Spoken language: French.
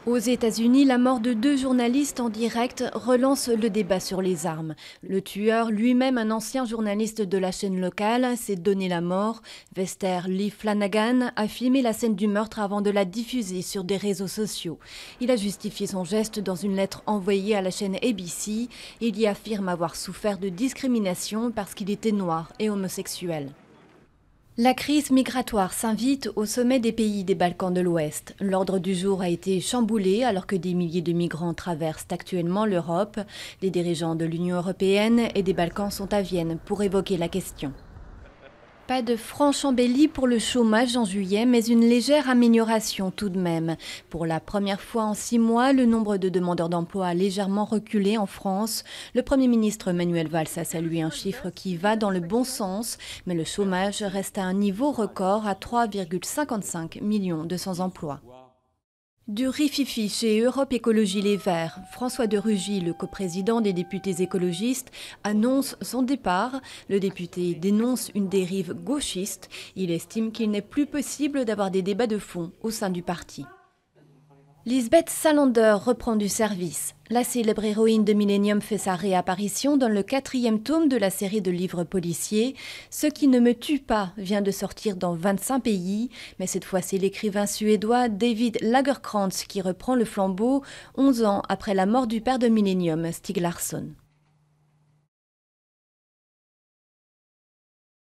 Aux États-Unis, la mort de 2 journalistes en direct relance le débat sur les armes. Le tueur, lui-même un ancien journaliste de la chaîne locale, s'est donné la mort. Vester Lee Flanagan a filmé la scène du meurtre avant de la diffuser sur des réseaux sociaux. Il a justifié son geste dans une lettre envoyée à la chaîne ABC. Il y affirme avoir souffert de discrimination parce qu'il était noir et homosexuel. La crise migratoire s'invite au sommet des pays des Balkans de l'Ouest. L'ordre du jour a été chamboulé alors que des milliers de migrants traversent actuellement l'Europe. Les dirigeants de l'Union européenne et des Balkans sont à Vienne pour évoquer la question. Pas de franche embellie pour le chômage en juillet, mais une légère amélioration tout de même. Pour la première fois en 6 mois, le nombre de demandeurs d'emploi a légèrement reculé en France. Le Premier ministre Manuel Valls a salué un chiffre qui va dans le bon sens, mais le chômage reste à un niveau record à 3,55 millions de sans-emploi. Du rififi chez Europe Écologie Les Verts. François de Rugy, le coprésident des députés écologistes, annonce son départ. Le député dénonce une dérive gauchiste. Il estime qu'il n'est plus possible d'avoir des débats de fond au sein du parti. Lisbeth Salander reprend du service. La célèbre héroïne de Millennium fait sa réapparition dans le 4e tome de la série de livres policiers. Ce qui ne me tue pas vient de sortir dans 25 pays, mais cette fois c'est l'écrivain suédois David Lagercrantz qui reprend le flambeau 11 ans après la mort du père de Millennium, Stieg Larsson.